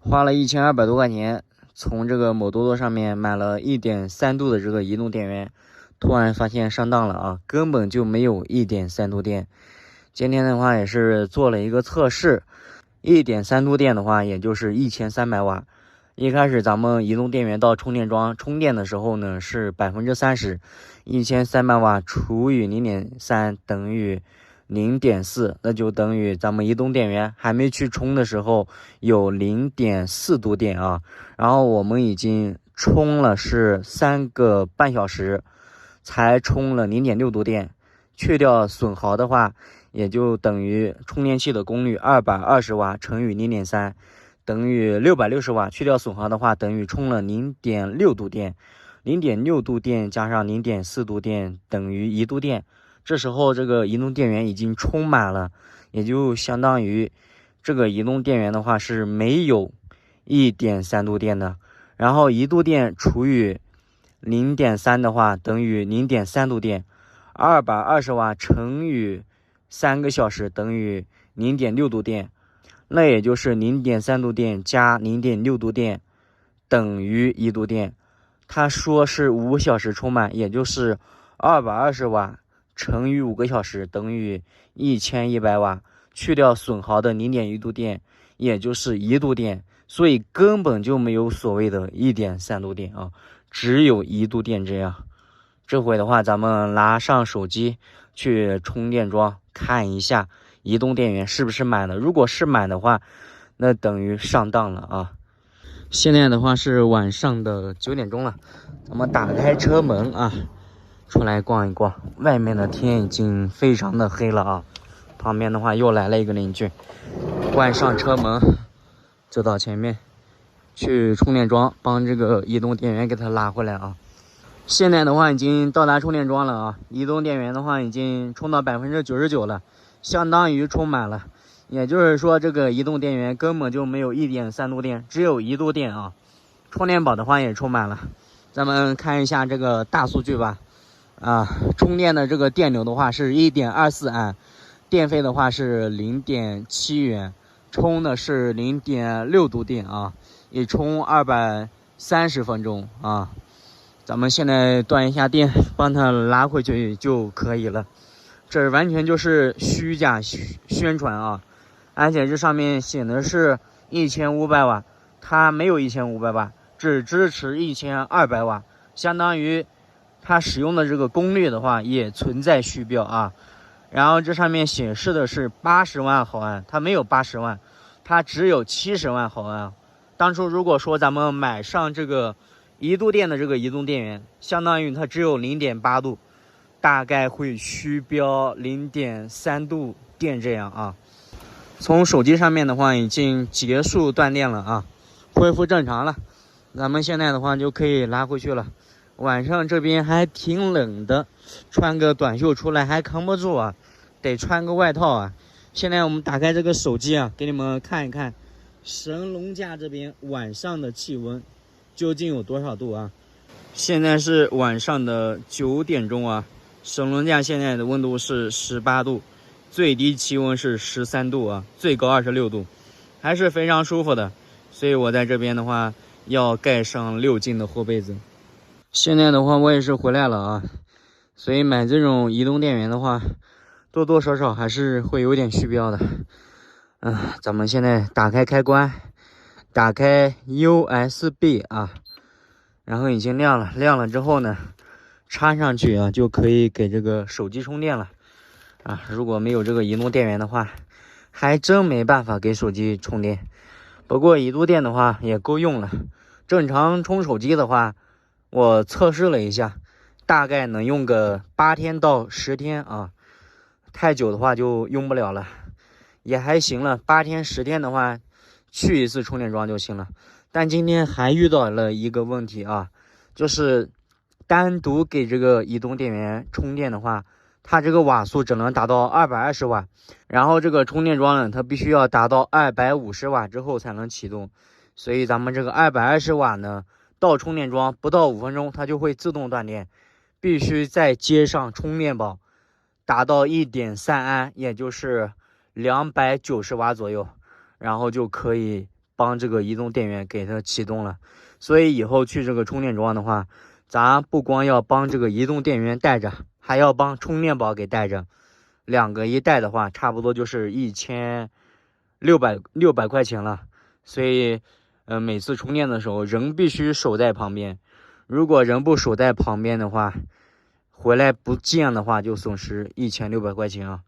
花了1200多块钱，从这个某多多上面买了1.3度的这个移动电源，突然发现上当了啊，根本就没有1.3度电。今天的话也是做了一个测试，1.3度电的话也就是1300瓦。一开始咱们移动电源到充电桩充电的时候呢是30%，1300瓦除以0.3等于0.4，那就等于咱们移动电源还没去充的时候有0.4度电啊。然后我们已经充了是3个半小时，才充了0.6度电，去掉损耗的话，也就等于充电器的功率220瓦乘以0.3。等于660瓦，去掉损耗的话，等于充了0.6度电，0.6度电加上0.4度电等于1度电。这时候这个移动电源已经充满了，也就相当于这个移动电源的话是没有1.3度电的。然后1度电除以0.3的话，等于0.3度电，220瓦乘以3个小时等于0.6度电。那也就是0.3度电加0.6度电等于1度电。他说是5小时充满，也就是220瓦乘以5个小时等于1100瓦，去掉损耗的0.1度电，也就是1度电。所以根本就没有所谓的1.3度电啊，只有1度电这样。这回的话，咱们拿上手机去充电桩看一下移动电源是不是满的。如果是满的话，那等于上当了啊。现在的话是晚上的9点钟了，咱们打开车门啊，出来逛一逛。外面的天已经非常的黑了啊。旁边的话又来了一个邻居，关上车门，走到前面去充电桩，帮这个移动电源给它拉回来啊。现在的话已经到达充电桩了啊，移动电源的话已经充到99%了，相当于充满了。也就是说这个移动电源根本就没有1.3度电，只有1度电啊。充电宝的话也充满了。咱们看一下这个大数据吧。充电的这个电流的话是1.24安，电费的话是0.7元，充的是0.6度电啊，一充230分钟啊。咱们现在断一下电，帮它拉回去就可以了。这完全就是虚假宣传啊！而且这上面写的是1500瓦，它没有1500瓦，只支持1200瓦，相当于它使用的这个功率的话也存在虚标啊。然后这上面显示的是80万毫安，它没有80万，它只有70万毫安。当初如果说咱们买上这个1度电的这个移动电源，相当于它只有0.8度，大概会虚标0.3度电这样啊。从手机上面的话已经结束断电了啊，恢复正常了。咱们现在的话就可以拉回去了。晚上这边还挺冷的，穿个短袖出来还扛不住啊，得穿个外套啊。现在我们打开这个手机啊，给你们看一看神农架这边晚上的气温究竟有多少度啊？现在是晚上的9点钟啊，神农架现在的温度是18度，最低气温是13度啊，最高26度，还是非常舒服的。所以我在这边的话要盖上6斤的厚被子。现在的话我也是回来了啊，所以买这种移动电源的话，多多少少还是会有点虚标的。咱们现在打开开关，打开 USB 啊，然后已经亮了，亮了之后呢，插上去啊，就可以给这个手机充电了啊。如果没有这个移动电源的话，还真没办法给手机充电。不过1度电的话也够用了，正常充手机的话，我测试了一下，大概能用个8天到10天啊，太久的话就用不了了，也还行了。8天10天的话，去一次充电桩就行了。但今天还遇到了一个问题啊，就是单独给这个移动电源充电的话，它这个瓦数只能达到220瓦，然后这个充电桩呢，它必须要达到250瓦之后才能启动。所以咱们这个220瓦呢，到充电桩不到5分钟它就会自动断电，必须再接上充电宝，达到1.3安，也就是290瓦左右，然后就可以帮这个移动电源给它启动了。所以以后去这个充电桩的话，咱不光要帮这个移动电源带着，还要帮充电宝给带着。两个一带的话，差不多就是1600块钱了。所以，每次充电的时候，人必须守在旁边。如果人不守在旁边的话，回来不见的话，就损失1600块钱啊。